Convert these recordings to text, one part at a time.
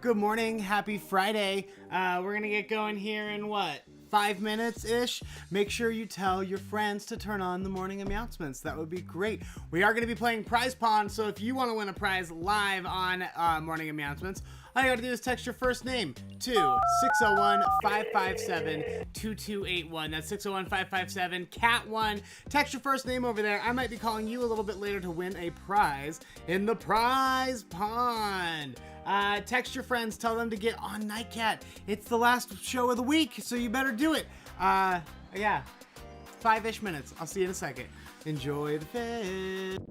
Good morning, happy Friday. We're gonna get going here in what? 5 minutes-ish. Make sure you tell your friends to turn on the morning announcements. That would be great. We are going to be playing Prize Pawn, so if you want to win a prize live on morning announcements, all you got to do is text your first name to 601-557-2281. That's 601-557-CAT1. Text your first name over there. I might be calling you a little bit later to win a prize in the Prize Pawn. Text your friends, tell them to get on Nightcat. It's the last show of the week, so you better do it. Yeah, 5-ish minutes. I'll see you in a second. Enjoy the fit.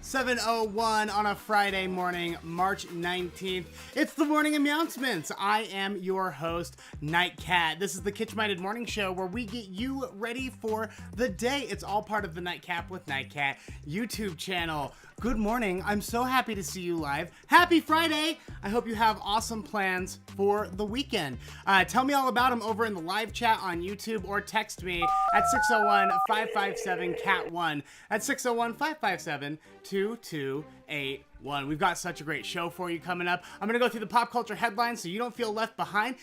7:01 on a Friday morning, March 19th. It's the Morning Announcements. I am your host, Nightcat. This is the kitsch-minded morning show where we get you ready for the day. It's all part of the Nightcap with Nightcat YouTube channel. Good morning. I'm so happy to see you live. Happy Friday. I hope you have awesome plans for the weekend. Tell me all about them over in the live chat on YouTube or text me at 601-557-CAT1. That's 601-557-2281. We've got such a great show for you coming up. I'm going to go through the pop culture headlines so you don't feel left behind.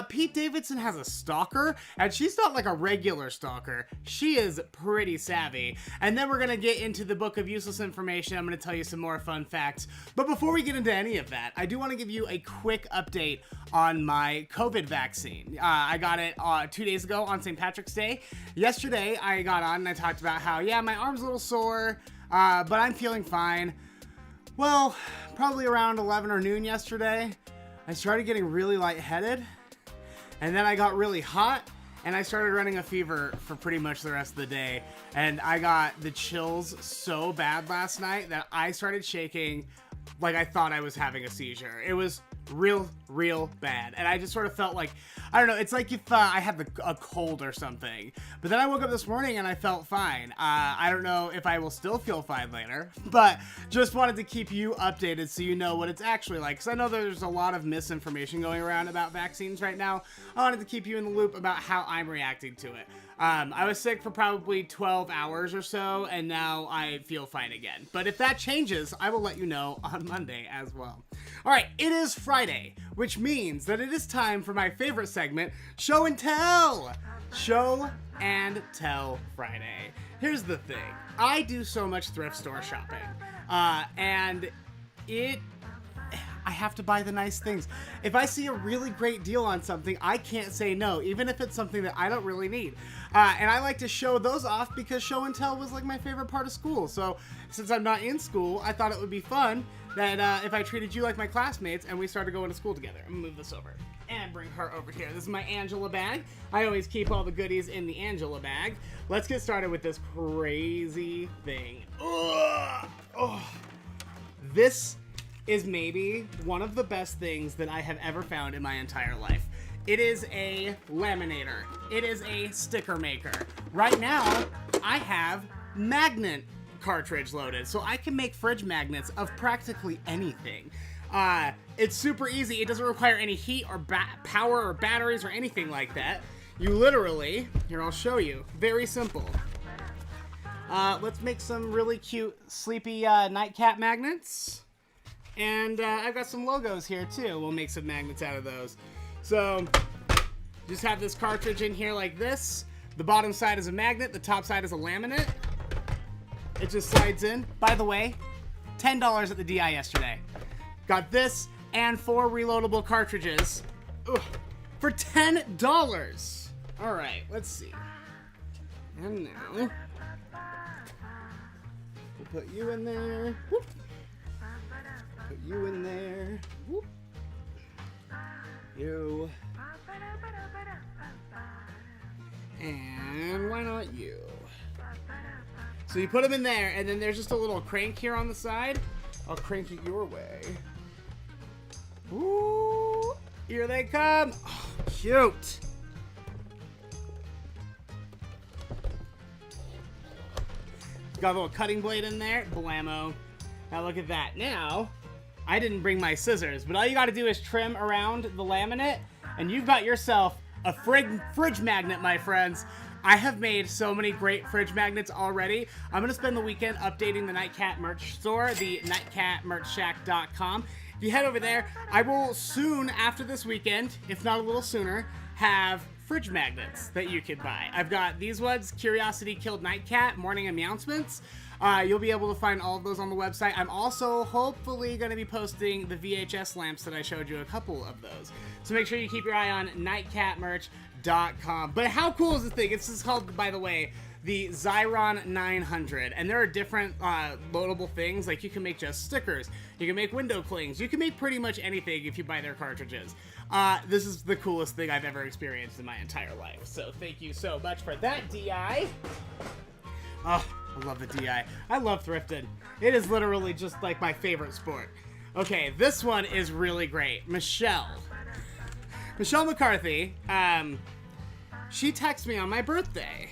Pete Davidson has a stalker, and she's not like a regular stalker. She is pretty savvy. And then we're going to get into the book of useless information. I'm going to tell you some more fun facts. But before we get into any of that, I do want to give you a quick update on my COVID vaccine. I got it 2 days ago on St. Patrick's Day. Yesterday, I got on and I talked about how, yeah, my arm's a little sore, but I'm feeling fine. Well, probably around 11 or noon yesterday, I started getting really lightheaded, and then I got really hot, and I started running a fever for pretty much the rest of the day, and I got the chills so bad last night that I started shaking like I thought I was having a seizure. It was real bad, and I just sort of felt like, I don't know, it's like if I had a cold or something. But then I woke up this morning and I felt fine. I don't know if I will still feel fine later, but just wanted to keep you updated so you know what it's actually like, because I know there's a lot of misinformation going around about vaccines right now. I wanted to keep you in the loop about how I'm reacting to it. I was sick for probably 12 hours or so, and now I feel fine again. But if that changes, I will let you know on Monday as well. All right, it is Friday, which means that it is time for my favorite segment, Show and Tell. Show and Tell Friday. Here's the thing. I do so much thrift store shopping, and I have to buy the nice things. If I see a really great deal on something, I can't say no, even if it's something that I don't really need. And I like to show those off because show and tell was like my favorite part of school. So since I'm not in school, I thought it would be fun that if I treated you like my classmates and we started going to school together. I'm gonna move this over and bring her over here. This is my Angela bag. I always keep all the goodies in the Angela bag. Let's get started with this crazy thing. Ugh. Oh. This is maybe one of the best things that I have ever found in my entire life. It is a laminator. It is a sticker maker. Right now, I have magnet cartridge loaded, so I can make fridge magnets of practically anything. It's super easy. It doesn't require any heat or power or batteries or anything like that. You literally, here I'll show you, very simple. Let's make some really cute sleepy nightcat magnets. And I've got some logos here too. We'll make some magnets out of those. So just have this cartridge in here like this. The bottom side is a magnet. The top side is a laminate. It just slides in. By the way, $10 at the DI yesterday. Got this and 4 reloadable cartridges for $10. All right, let's see. And now we'll put you in there. Whoop. Put you in there. Whoop. You. And why not you? So you put them in there, and then there's just a little crank here on the side. I'll crank it your way. Ooh, here they come. Oh, cute. Got a little cutting blade in there. Blammo. Now look at that. Now, I didn't bring my scissors, but all you gotta do is trim around the laminate, and you've got yourself a fridge magnet, my friends. I have made so many great fridge magnets already. I'm gonna spend the weekend updating the Nightcat merch store, the nightcatmerchshack.com. If you head over there, I will soon, after this weekend, if not a little sooner, have fridge magnets that you can buy. I've got these ones, Curiosity Killed Nightcat, Morning Announcements. You'll be able to find all of those on the website. I'm also hopefully going to be posting the VHS lamps that I showed you, a couple of those. So make sure you keep your eye on nightcatmerch.com. But how cool is this thing? It's just called, by the way, the Xyron 900. And there are different loadable things. Like you can make just stickers. You can make window clings. You can make pretty much anything if you buy their cartridges. This is the coolest thing I've ever experienced in my entire life. So thank you so much for that, DI. I love the DI. I love thrifted. It is literally just like my favorite sport. Okay, this one is really great. Michelle McCarthy, she texted me on my birthday,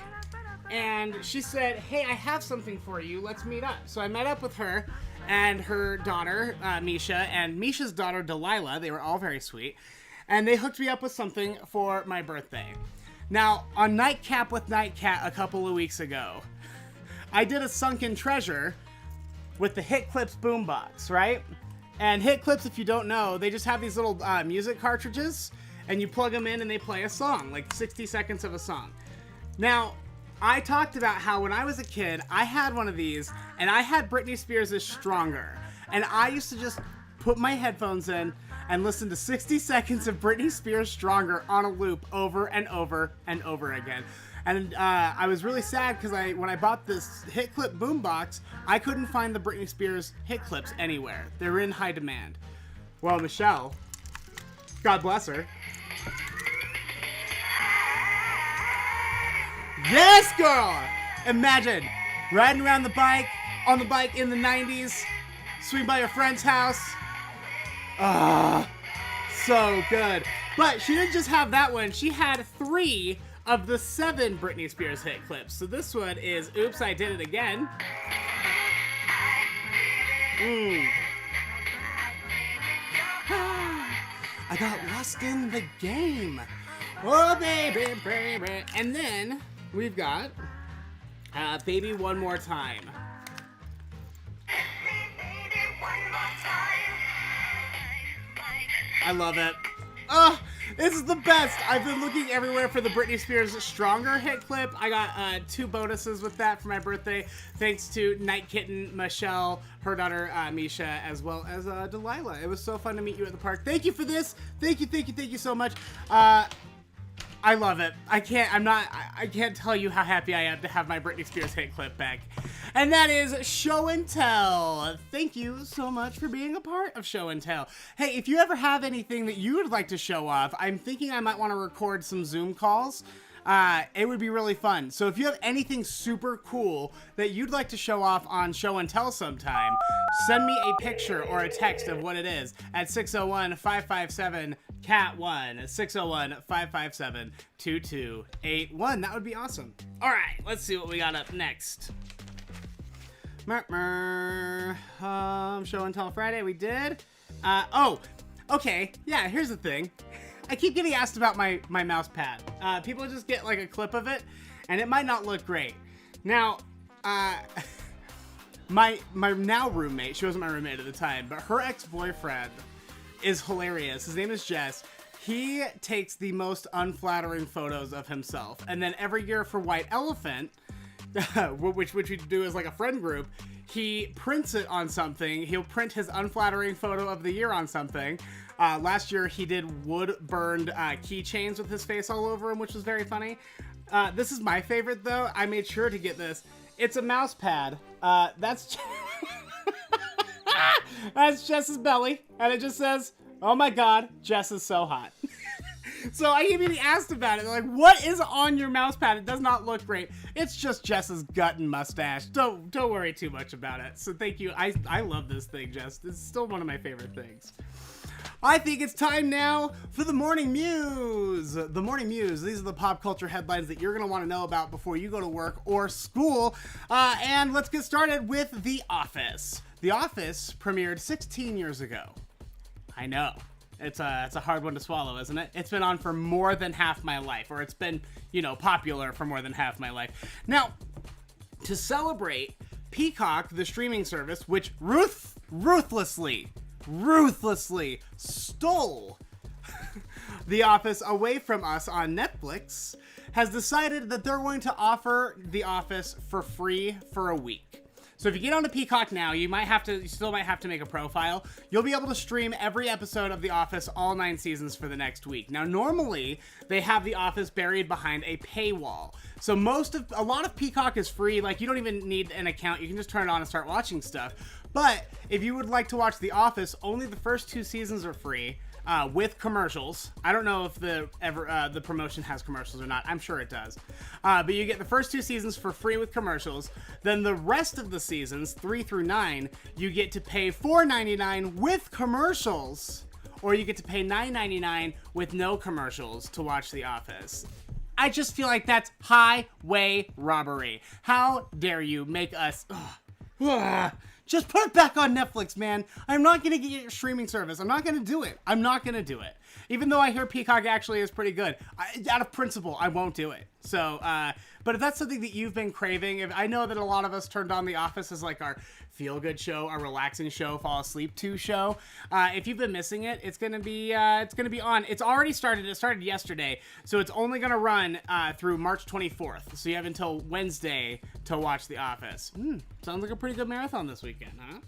and she said, hey, I have something for you. Let's meet up. So I met up with her and her daughter, Misha, and Misha's daughter, Delilah. They were all very sweet. And they hooked me up with something for my birthday. Now, on Nightcap with Nightcat a couple of weeks ago, I did a sunken treasure with the Hit Clips boombox, right? And Hit Clips, if you don't know, they just have these little music cartridges, and you plug them in and they play a song, like 60 seconds of a song. Now, I talked about how when I was a kid, I had one of these, and I had Britney Spears' Stronger. And I used to just put my headphones in and listen to 60 seconds of Britney Spears' Stronger on a loop over and over and over again. And I was really sad because when I bought this Hit Clip boombox, I couldn't find the Britney Spears Hit Clips anywhere. They were in high demand. Well, Michelle, God bless her. Yes, girl! Imagine riding around on the bike in the 90s, swing by your friend's house. So good. But she didn't just have that one. She had 3 of the 7 Britney Spears hit clips. So this one is Oops, I Did It Again. I got lost in the game. Oh, baby, baby. And then we've got Baby One More Time. I love it. Oh, this is the best. I've been looking everywhere for the Britney Spears Stronger hit clip. I got 2 bonuses with that for my birthday, thanks to Night Kitten, Michelle, her daughter Misha, as well as Delilah. It was so fun to meet you at the park. Thank you for this. Thank you so much. I love it. I can't tell you how happy I am to have my Britney Spears hit clip back. And that is Show and Tell. Thank you so much for being a part of Show and Tell. Hey, if you ever have anything that you would like to show off, I'm thinking I might want to record some Zoom calls. It would be really fun. So if you have anything super cool that you'd like to show off on Show and Tell sometime, send me a picture or a text of what it is at 601-557-CAT1, 601-557-2281. That would be awesome. All right, let's see what we got up next. Show and Tell Friday, we did. Okay, yeah, here's the thing. I keep getting asked about my mouse pad. People just get like a clip of it, and it might not look great. Now, my now roommate, she wasn't my roommate at the time, but her ex-boyfriend is hilarious. His name is Jess. He takes the most unflattering photos of himself, and then every year for White Elephant, which we do as like a friend group, he prints it on something. He'll print his unflattering photo of the year on something. Last year he did wood-burned keychains with his face all over him, which was very funny. This is my favorite though. I made sure to get this. It's a mouse pad. That's Jess's belly, and it just says, "Oh my God, Jess is so hot." So I keep getting asked about it. They're like, what is on your mouse pad? It does not look great. It's just Jess's gut and mustache. Don't worry too much about it. So thank you. I love this thing, Jess. It's still one of my favorite things. I think it's time now for the Morning Mews. The Morning Mews, these are the pop culture headlines that you're going to want to know about before you go to work or school. And let's get started with The Office. The Office premiered 16 years ago. I know. It's a hard one to swallow, isn't it? It's been on for more than half my life, or it's been, popular for more than half my life. Now, to celebrate, Peacock, the streaming service, which ruthlessly stole The Office away from us on Netflix, has decided that they're going to offer The Office for free for a week. So if you get onto Peacock now, you still might have to make a profile. You'll be able to stream every episode of The Office, all 9 seasons, for the next week. Now, normally they have The Office buried behind a paywall. So a lot of Peacock is free. Like, you don't even need an account. You can just turn it on and start watching stuff. But if you would like to watch The Office, only the first 2 seasons are free. with commercials. I don't know if the promotion has commercials or not. I'm sure it does. But you get the first 2 seasons for free with commercials. Then the rest of the seasons, 3 through 9, you get to pay $4.99 with commercials, or you get to pay $9.99 with no commercials to watch The Office. I just feel like that's highway robbery. How dare you make us... Just put it back on Netflix, man. I'm not going to get your streaming service. I'm not going to do it. I'm not going to do it. Even though I hear Peacock actually is pretty good. Out of principle, I won't do it. So, but if that's something that you've been craving, I know that a lot of us turned on The Office as like our feel-good show, our relaxing show, fall asleep to show. If you've been missing it, it's gonna be on. It's already started. It started yesterday, so it's only gonna run through March 24th. So you have until Wednesday to watch The Office. Sounds like a pretty good marathon this weekend, huh?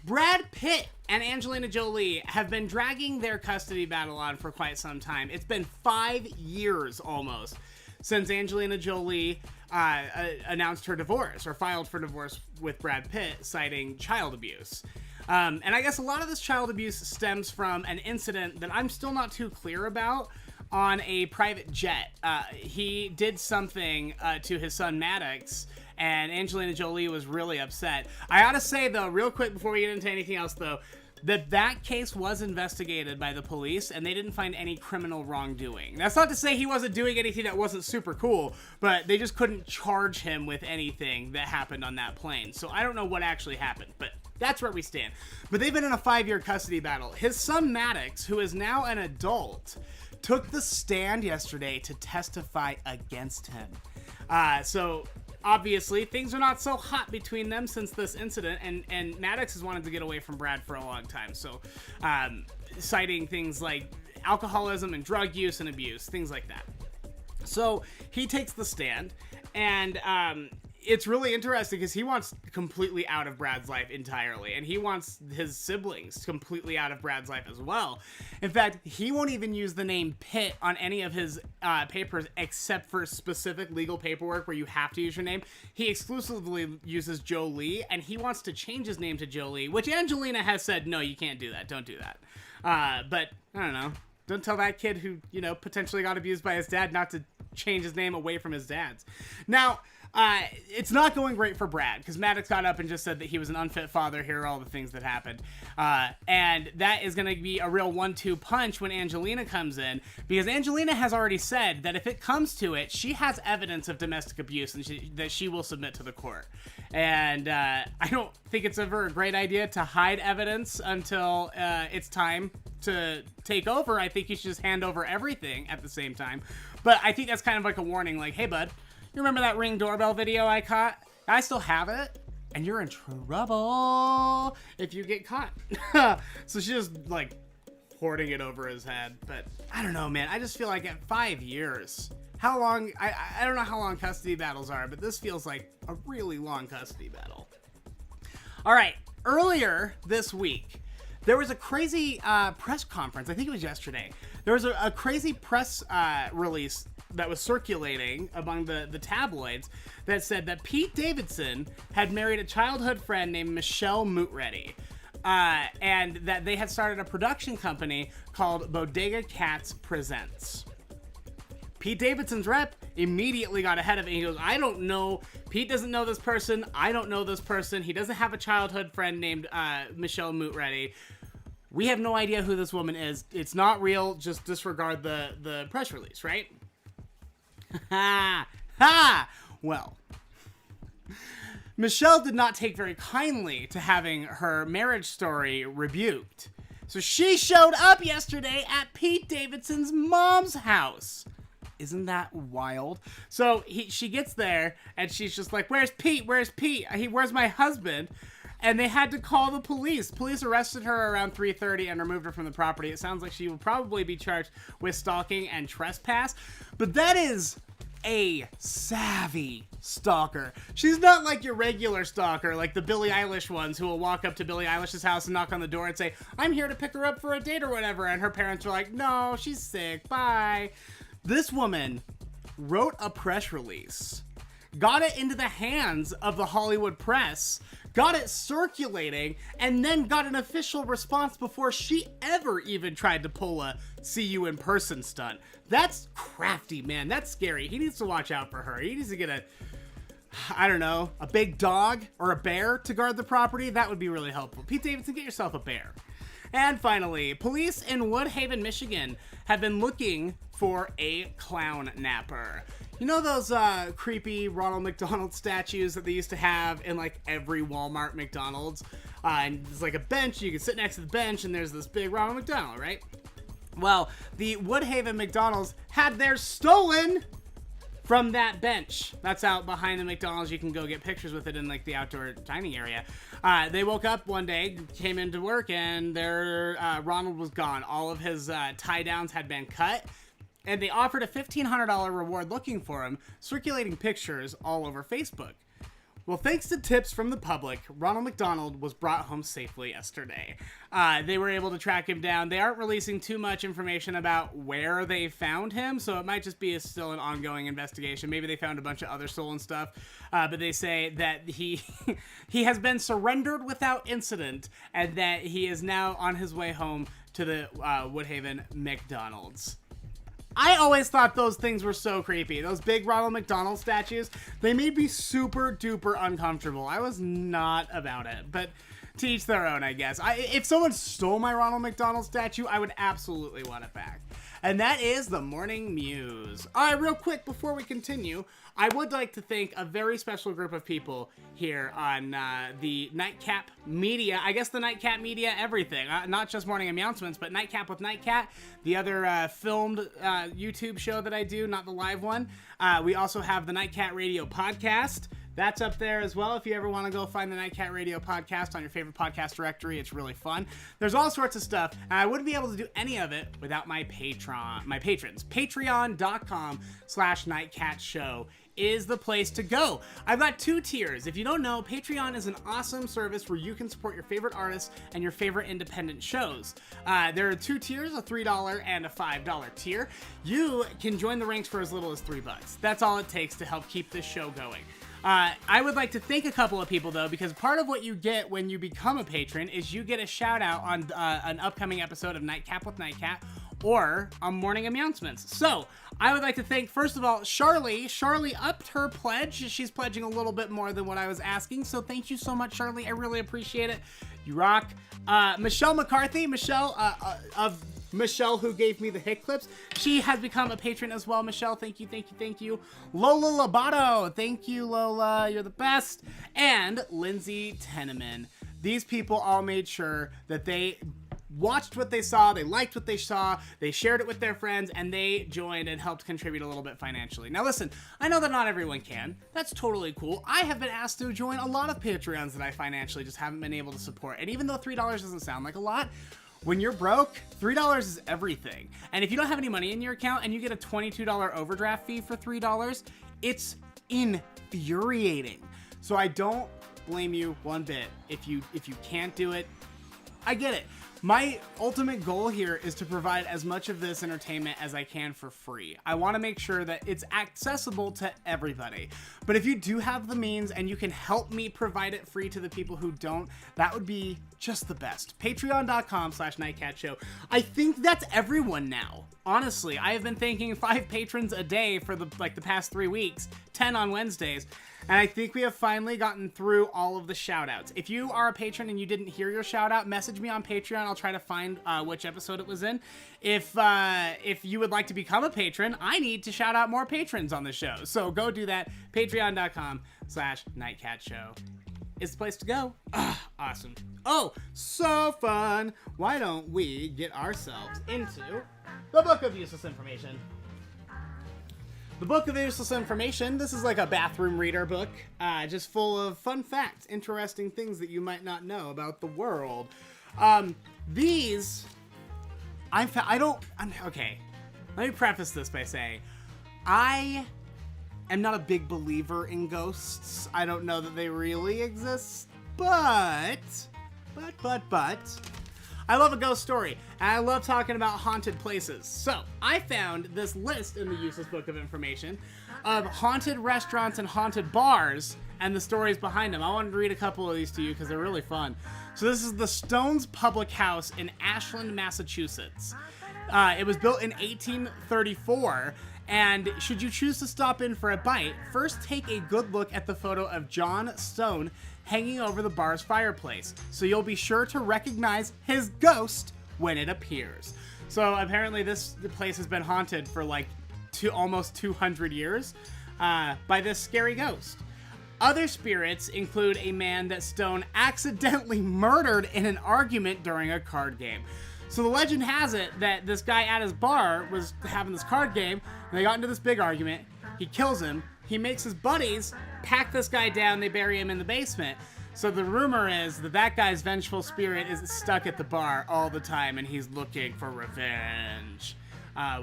Brad Pitt and Angelina Jolie have been dragging their custody battle on for quite some time. It's been 5 years almost since Angelina Jolie announced her divorce, or filed for divorce with Brad Pitt, citing child abuse. And I guess a lot of this child abuse stems from an incident that I'm still not too clear about on a private jet. He did something to his son Maddox, and Angelina Jolie was really upset. I ought to say, though, real quick before we get into anything else, though, that case was investigated by the police, and they didn't find any criminal wrongdoing. That's not to say he wasn't doing anything that wasn't super cool, but they just couldn't charge him with anything that happened on that plane. So I don't know what actually happened, but that's where we stand. But they've been in a 5-year custody battle. His son Maddox, who is now an adult, took the stand yesterday to testify against him. So obviously, things are not so hot between them since this incident, and Maddox has wanted to get away from Brad for a long time. So, citing things like alcoholism and drug use and abuse, things like that. So he takes the stand, and it's really interesting because he wants completely out of Brad's life entirely, and he wants his siblings completely out of Brad's life as well. In fact, he won't even use the name Pitt on any of his papers except for specific legal paperwork where you have to use your name. He exclusively uses Jolie, and he wants to change his name to Jolie, which Angelina has said, no, you can't do that. Don't do that. But I don't know. Don't tell that kid who, potentially got abused by his dad not to change his name away from his dad's. Now, it's not going great for Brad, because Maddox got up and just said that he was an unfit father. Here are all the things that happened. And that is going to be a real 1-2 punch when Angelina comes in, because Angelina has already said that if it comes to it, she has evidence of domestic abuse and that she will submit to the court. And I don't think it's ever a great idea to hide evidence until it's time to take over. I think you should just hand over everything at the same time. But I think that's kind of like a warning, like, hey, bud, you remember that Ring doorbell video I caught? I still have it, and you're in trouble if you get caught. So she's just, like, hoarding it over his head. But I don't know, man. I just feel like at 5 years, how long, I don't know how long custody battles are, but this feels like a really long custody battle. All right, earlier this week, there was a crazy press conference. I think it was yesterday. There was a crazy press release that was circulating among the tabloids that said that Pete Davidson had married a childhood friend named Michelle Mootready, and that they had started a production company called Bodega Cats Presents. Pete Davidson's rep immediately got ahead of it. He goes, I don't know. Pete doesn't know this person. I don't know this person. He doesn't have a childhood friend named Michelle Mootready. We have no idea who this woman is. It's not real. Just disregard the press release, right? Ha! Well, Michelle did not take very kindly to having her marriage story rebuked. So she showed up yesterday at Pete Davidson's mom's house. Isn't that wild? So she gets there, and she's just like, where's Pete? Where's Pete? Where's my husband? And they had to call the police. Police arrested her around 3:30 and removed her from the property. It sounds like she will probably be charged with stalking and trespass. But that is a savvy stalker. She's not like your regular stalker, like the Billie Eilish ones who will walk up to Billie Eilish's house and knock on the door and say, I'm here to pick her up for a date or whatever. And her parents are like, no, she's sick. Bye. This woman wrote a press release got it into the hands of the Hollywood press, got it circulating, and then got an official response before she ever even tried to pull a see you in person stunt. That's crafty, man. That's scary. He needs to watch out for her. He needs to get a big dog or a bear to guard the property. That would be really helpful. Pete Davidson, get yourself a bear. And finally, police in Woodhaven, Michigan have been looking for a clown napper. You know those creepy Ronald McDonald statues that they used to have in like every Walmart McDonald's? And there's like a bench, you can sit next to the bench, and there's this big Ronald McDonald, right? Well, the Woodhaven McDonald's had theirs stolen from that bench. That's out behind the McDonald's. You can go get pictures with it in like the outdoor dining area. They woke up one day, came into work, and their Ronald was gone. All of his tie downs had been cut, and they offered a $1,500 reward looking for him, circulating pictures all over Facebook. Well, thanks to tips from the public, Ronald McDonald was brought home safely yesterday. They were able to track him down. They aren't releasing too much information about where they found him, so it might just be still an ongoing investigation. Maybe they found a bunch of other stolen stuff, but they say that he has been surrendered without incident, and that he is now on his way home to the Woodhaven McDonald's. I always thought those things were so creepy. Those big Ronald McDonald statues, they made me super duper uncomfortable. I was not about it, but to each their own, I guess. If someone stole my Ronald McDonald statue, I would absolutely want it back. And that is the Morning Mews. All right, real quick, before we continue, I would like to thank a very special group of people here on the Nightcat Media. I guess the Nightcat Media everything. Not just Morning Announcements, but Nightcap with Nightcat, the other filmed YouTube show that I do, not the live one. We also have the Nightcat Radio Podcast. That's up there as well if you ever want to go find the Nightcat Radio Podcast on your favorite podcast directory. It's really fun. There's all sorts of stuff, and I wouldn't be able to do any of it without my patrons. Patreon.com/NightCatShow is the place to go. I've got 2 tiers. If you don't know, Patreon is an awesome service where you can support your favorite artists and your favorite independent shows. There are 2 tiers, a $3 and a $5 tier. You can join the ranks for as little as $3. That's all it takes to help keep this show going. I would like to thank a couple of people, though, because part of what you get when you become a patron is you get a shout out on an upcoming episode of Nightcap with Nightcat or on Morning Announcements. So I would like to thank, first of all, Charlie. Charlie upped her pledge. She's pledging a little bit more than what I was asking. So thank you so much, Charlie. I really appreciate it. You rock. Michelle McCarthy. Michelle who gave me the hit clips. She has become a patron as well. Michelle, thank you, thank you, thank you. Lola Lobato, thank you, Lola. You're the best. And Lindsay Teneman. These people all made sure that they watched what they saw, they liked what they saw, they shared it with their friends, and they joined and helped contribute a little bit financially. Now listen, I know that not everyone can. That's totally cool. I have been asked to join a lot of Patreons that I financially just haven't been able to support. And even though $3 doesn't sound like a lot, when you're broke, $3 is everything. And if you don't have any money in your account and you get a $22 overdraft fee for $3, it's infuriating. So I don't blame you one bit. If you can't do it, I get it. My ultimate goal here is to provide as much of this entertainment as I can for free. I want to make sure that it's accessible to everybody. But if you do have the means and you can help me provide it free to the people who don't, that would be just the best. Patreon.com/NightCatShow. I think that's everyone now. Honestly, I have been thanking 5 patrons a day for the past 3 weeks, 10 on Wednesdays. And I think we have finally gotten through all of the shout-outs. If you are a patron and you didn't hear your shout-out, message me on Patreon. I'll try to find which episode it was in. If you would like to become a patron, I need to shout out more patrons on the show. So go do that. Patreon.com/NightCatShow is the place to go. Awesome. Oh, so fun. Why don't we get ourselves into the Book of Useless Information? The Book of Useless Information, this is like a bathroom reader book, just full of fun facts, interesting things that you might not know about the world. Okay, let me preface this by saying, I am not a big believer in ghosts. I don't know that they really exist, but, I love a ghost story, and I love talking about haunted places. So, I found this list in the Useless Book of Information of haunted restaurants and haunted bars and the stories behind them. I wanted to read a couple of these to you because they're really fun. So this is the Stones Public House in Ashland, Massachusetts. It was built in 1834, and should you choose to stop in for a bite, first take a good look at the photo of John Stone hanging over the bar's fireplace, so you'll be sure to recognize his ghost when it appears. So apparently the place has been haunted for like almost 200 years by this scary ghost. Other spirits include a man that Stone accidentally murdered in an argument during a card game. So the legend has it that this guy at his bar was having this card game, and they got into this big argument. He kills him. He makes his buddies pack this guy down. They bury him in the basement. So the rumor is that guy's vengeful spirit is stuck at the bar all the time, and he's looking for revenge.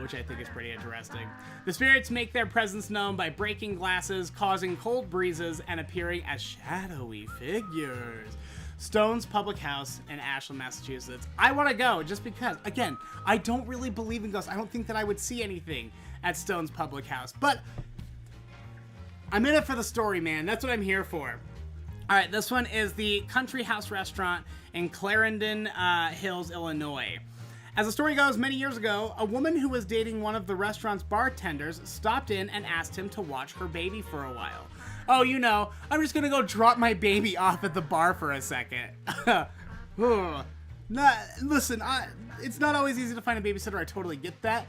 Which I think is pretty interesting. The spirits make their presence known by breaking glasses, causing cold breezes, and appearing as shadowy figures. Stone's Public House in Ashland, Massachusetts. I want to go just because, again, I don't really believe in ghosts. I don't think that I would see anything at Stone's Public House, but I'm in it for the story, man. That's what I'm here for. All right, this one is the Country House Restaurant in Clarendon Hills, Illinois. As the story goes, many years ago, a woman who was dating one of the restaurant's bartenders stopped in and asked him to watch her baby for a while. Oh, you know, I'm just gonna go drop my baby off at the bar for a second. Listen, it's not always easy to find a babysitter, I totally get that.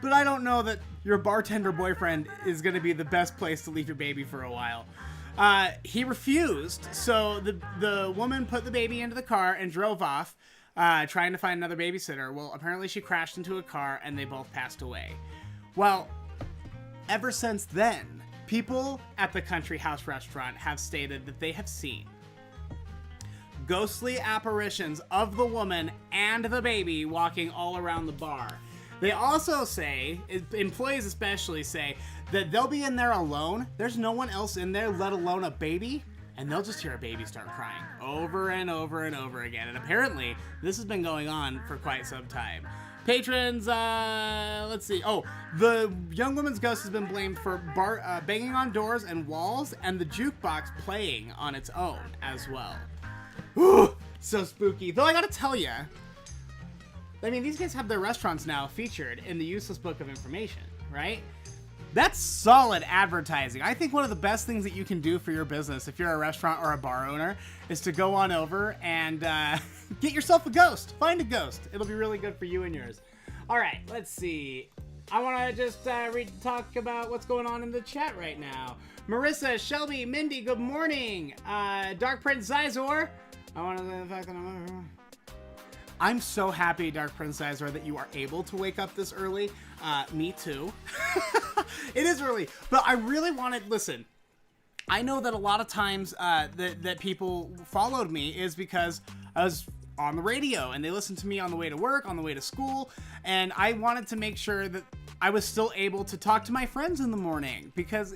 But I don't know that your bartender boyfriend is gonna be the best place to leave your baby for a while. He refused, so the woman put the baby into the car and drove off, trying to find another babysitter. Well, apparently she crashed into a car and they both passed away. Well, ever since then, people at the Country House Restaurant have stated that they have seen ghostly apparitions of the woman and the baby walking all around the bar. They also say, employees especially say, that they'll be in there alone. There's no one else in there, let alone a baby. And they'll just hear a baby start crying over and over and over again. And apparently, this has been going on for quite some time. Patrons, let's see. Oh, the young woman's ghost has been blamed for banging on doors and walls and the jukebox playing on its own as well. Ooh, so spooky. Though I gotta tell you, I mean, these guys have their restaurants now featured in the Useless Book of Information, right? That's solid advertising. I think one of the best things that you can do for your business, if you're a restaurant or a bar owner, is to go on over and get yourself a ghost. Find a ghost. It'll be really good for you and yours. All right, let's see. I want to just talk about what's going on in the chat right now. Marissa, Shelby, Mindy, good morning. Dark Prince Zizor. I want to say the fact that I'm so happy, Dark Prince Zizor, that you are able to wake up this early. Me too. It is early, but I really wanted, listen, I know that a lot of times that people followed me is because I was on the radio and they listened to me on the way to work, on the way to school, and I wanted to make sure that I was still able to talk to my friends in the morning, because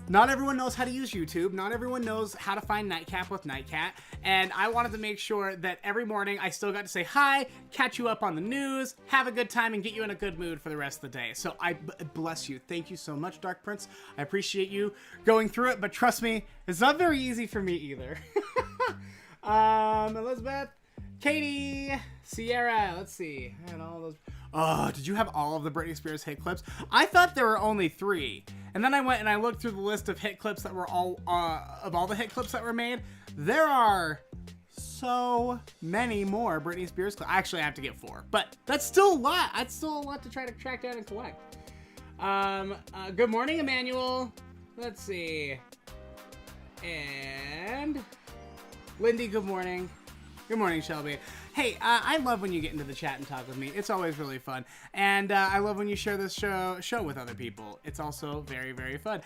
not everyone knows how to use YouTube. Not everyone knows how to find Nightcat with Nightcat. And I wanted to make sure that every morning I still got to say hi, catch you up on the news, have a good time, and get you in a good mood for the rest of the day. So I bless you. Thank you so much, Dark Prince. I appreciate you going through it, but trust me, it's not very easy for me either. Elizabeth, Katie, Sierra, let's see. And all those. Oh, did you have all of the Britney Spears hit clips? I thought there were only 3. And then I went and I looked through the list of hit clips that were all the hit clips that were made. There are so many more Britney Spears clips. Actually, I have to get 4, but that's still a lot. That's still a lot to try to track down and collect. Good morning, Emmanuel. Let's see. And Lindy, good morning. Good morning, Shelby. Hey, I love when you get into the chat and talk with me. It's always really fun. And I love when you share this show with other people. It's also very, very fun.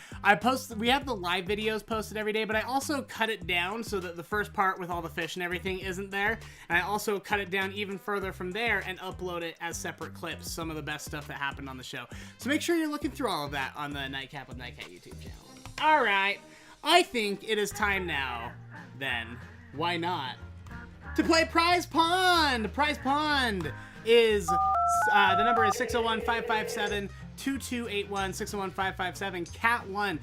We have the live videos posted every day, but I also cut it down so that the first part with all the fish and everything isn't there. And I also cut it down even further from there and upload it as separate clips, some of the best stuff that happened on the show. So make sure you're looking through all of that on the Nightcat with Nightcat YouTube channel. All right. I think it is time now, then, why not, to play Prize Pond. Prize Pond is, the number is 601-557 2281 601 557 Cat 1.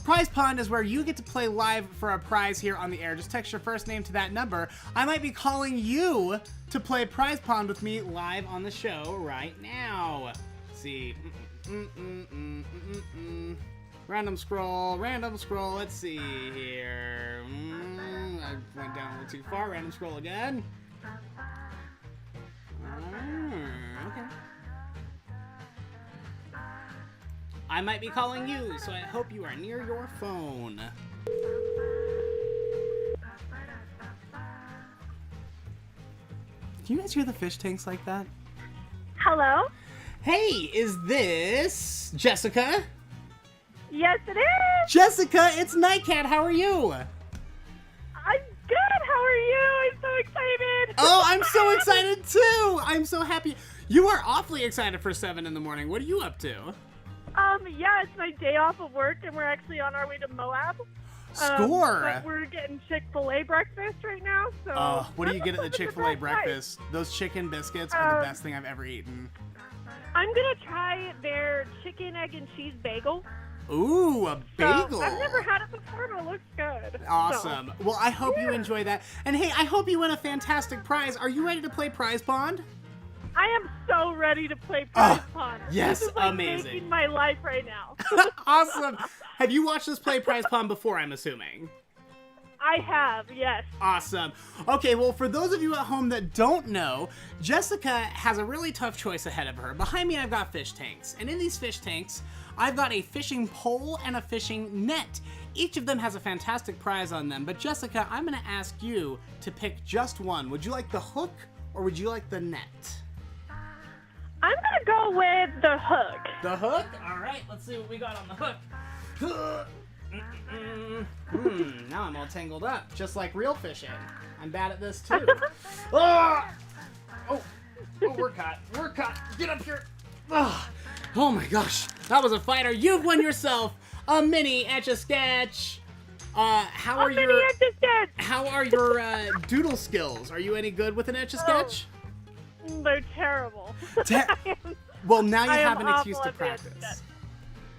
Prize Pond is where you get to play live for a prize here on the air. Just text your first name to that number. I might be calling you to play Prize Pond with me live on the show right now. Let's see. Random scroll. Let's see here. I went down a little too far. Random scroll again. Okay. I might be calling you, so I hope you are near your phone. Can you guys hear the fish tanks like that? Hello? Hey, is this Jessica? Yes, it is. Jessica, it's Nightcat. How are you? I'm good. How are you? I'm so excited. Oh, I'm so excited too. I'm so happy. You are awfully excited for 7 in the morning. What are you up to? Yeah, it's my day off of work, and we're actually on our way to Moab. Score! But we're getting Chick-fil-A breakfast right now, so... What do you get at the Chick-fil-A breakfast? Those chicken biscuits are the best thing I've ever eaten. I'm gonna try their chicken, egg, and cheese bagel. Ooh, a bagel! So, I've never had it before, but it looks good. Awesome. So. Well, I hope you enjoy that. And hey, I hope you win a fantastic prize. Are you ready to play Prize Pond? I am so ready to play Prize Pond. Yes, this is like amazing. making my life right now. Awesome. Have you watched us play Prize Pond before, I'm assuming? I have, yes. Awesome. Okay, well, for those of you at home that don't know, Jessica has a really tough choice ahead of her. Behind me, I've got fish tanks. And in these fish tanks, I've got a fishing pole and a fishing net. Each of them has a fantastic prize on them. But Jessica, I'm going to ask you to pick just one. Would you like the hook or would you like the net? I'm gonna go with the hook. The hook? All right, let's see what we got on the hook. Now I'm all tangled up, just like real fishing. I'm bad at this too. Oh, we're caught. We're caught. Get up here. Oh my gosh, that was a fighter. You've won yourself a mini Etch-a-Sketch. How are your doodle skills? Are you any good with an Etch-a-Sketch? They're terrible. Well, now you have an excuse to practice.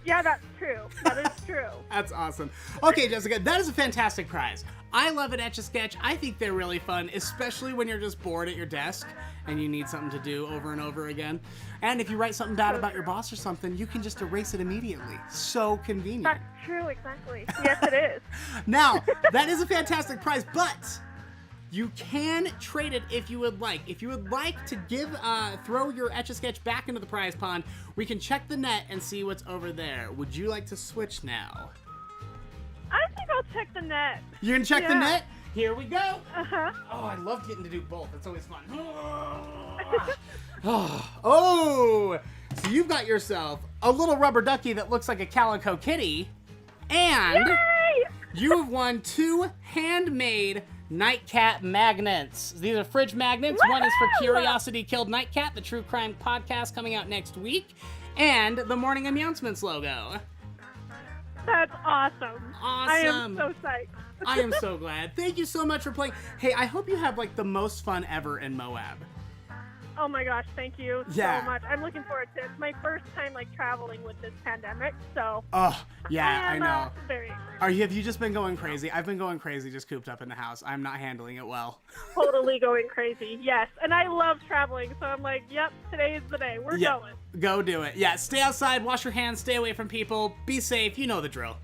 Yeah, that's true. That is true. That's awesome. Okay, Jessica, that is a fantastic prize. I love an Etch-a-Sketch. I think they're really fun, especially when you're just bored at your desk and you need something to do over and over again. And if you write something bad about your boss or something, you can just erase it immediately. So convenient. That's true, exactly. Yes, it is. Now, that is a fantastic prize, but you can trade it if you would like. If you would like to throw your Etch-a-Sketch back into the prize pond, we can check the net and see what's over there. Would you like to switch now? I think I'll check the net. You're gonna check the net? Here we go. Uh-huh. Oh, I love getting to do both. It's always fun. Oh, so you've got yourself a little rubber ducky that looks like a calico kitty, and Yay! you have won 2 handmade Nightcat magnets. These are fridge magnets. Woo-hoo! One is for Curiosity Killed Nightcat, the true crime podcast coming out next week, and the Morning aMEOWncements logo. That's awesome. Awesome. I am so psyched. I am so glad. Thank you so much for playing. Hey, I hope you have like the most fun ever in Moab. Oh my gosh, thank you Yeah. so much. I'm looking forward to it. It's my first time like traveling with this pandemic, so Oh, yeah, I am, know. Very excited. Have you just been going crazy? I've been going crazy just cooped up in the house. I'm not handling it well. Totally going crazy. Yes, and I love traveling, so I'm like, yep, today is the day. We're going. Go do it. Yeah, stay outside, wash your hands, stay away from people, be safe. You know the drill.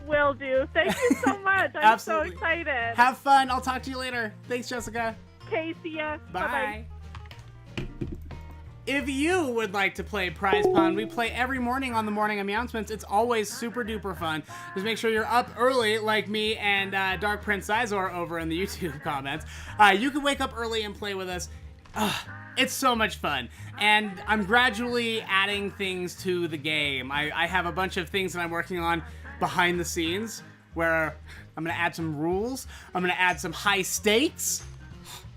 Will do. Thank you so much. I'm Absolutely. so excited. Have fun. I'll talk to you later. Thanks, Jessica. Okay, see ya. Bye. Bye-bye. If you would like to play Prize Pond, we play every morning on the Morning aMEOWncements. It's always super duper fun. Just make sure you're up early like me and Dark Prince Sizor over in the YouTube comments. You can wake up early and play with us. It's so much fun. And I'm gradually adding things to the game. I have a bunch of things that I'm working on behind the scenes where I'm going to add some rules. I'm going to add some high stakes.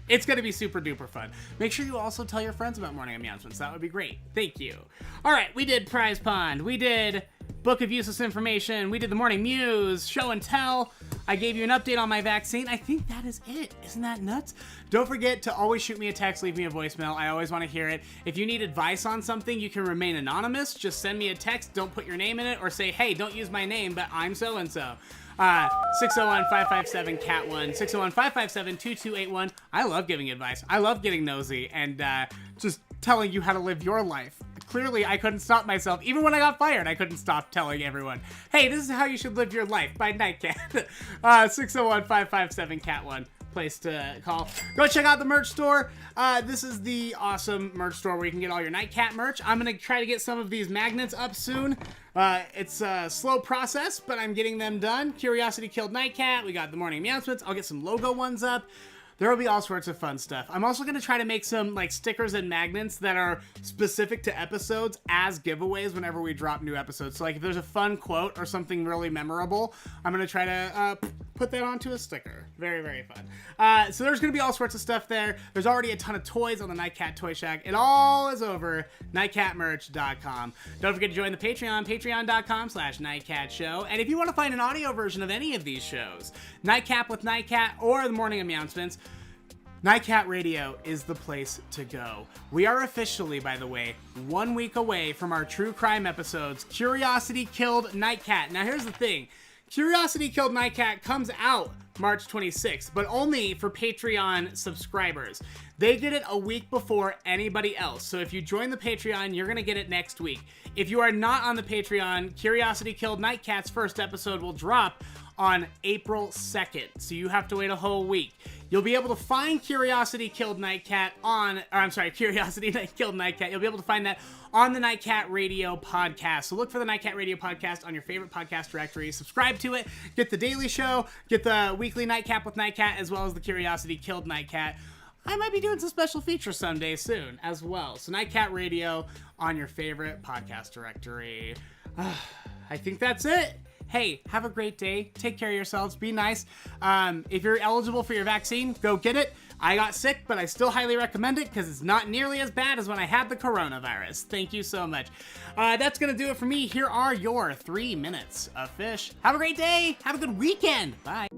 It's going to be super duper fun. Make sure you also tell your friends about Morning aMEOWncements. That would be great. Thank you. All right, we did Prize Pond. We did Book of Useless Information. We did the Morning Mews, Show and Tell. I gave you an update on my vaccine. I think that is it. Isn't that nuts? Don't forget to always shoot me a text, leave me a voicemail. I always want to hear it. If you need advice on something, you can remain anonymous. Just send me a text. Don't put your name in it, or say, hey, don't use my name, but I'm so-and-so. 601-557-CAT1, 601-557-2281. I love giving advice. I love getting nosy and just telling you how to live your life. Clearly, I couldn't stop myself. Even when I got fired, I couldn't stop telling everyone, hey, this is how you should live your life by Nightcat. 601-557-CAT1. Place to call. Go check out the merch store. This is the awesome merch store where you can get all your Nightcat merch. I'm going to try to get some of these magnets up soon. It's a slow process, but I'm getting them done. Curiosity killed Nightcat. We got the Morning Mews. I'll get some logo ones up. There will be all sorts of fun stuff. I'm also going to try to make some like stickers and magnets that are specific to episodes as giveaways whenever we drop new episodes. So like if there's a fun quote or something really memorable, I'm going to try to put that onto a sticker. Very, very fun. So there's going to be all sorts of stuff there. There's already a ton of toys on the Nightcat Toy Shack. It all is over nightcatmerch.com. Don't forget to join the Patreon, patreon.com/nightcatshow. And if you want to find an audio version of any of these shows, Nightcap with Nightcat or the Morning aMEOWncements, Nightcat Radio is the place to go. We are officially, by the way, 1 week away from our true crime episodes, Curiosity Killed Nightcat. Now here's the thing. Curiosity Killed Nightcat comes out March 26th, but only for Patreon subscribers. They get it a week before anybody else. So if you join the Patreon, you're going to get it next week. If you are not on the Patreon, Curiosity Killed Nightcat's first episode will drop on April 2nd. So you have to wait a whole week. You'll be able to find Curiosity Killed Nightcat Curiosity Killed Nightcat. You'll be able to find that on the Nightcat Radio podcast. So look for the Nightcat Radio podcast on your favorite podcast directory. Subscribe to it. Get the daily show. Get the weekly Nightcap with Nightcat, as well as the Curiosity Killed Nightcat. I might be doing some special features someday soon as well. So Nightcat Radio on your favorite podcast directory. I think that's it. Hey, have a great day. Take care of yourselves. Be nice. If you're eligible for your vaccine, go get it. I got sick, but I still highly recommend it because it's not nearly as bad as when I had the coronavirus. Thank you so much. That's going to do it for me. Here are your 3 minutes of fish. Have a great day. Have a good weekend. Bye.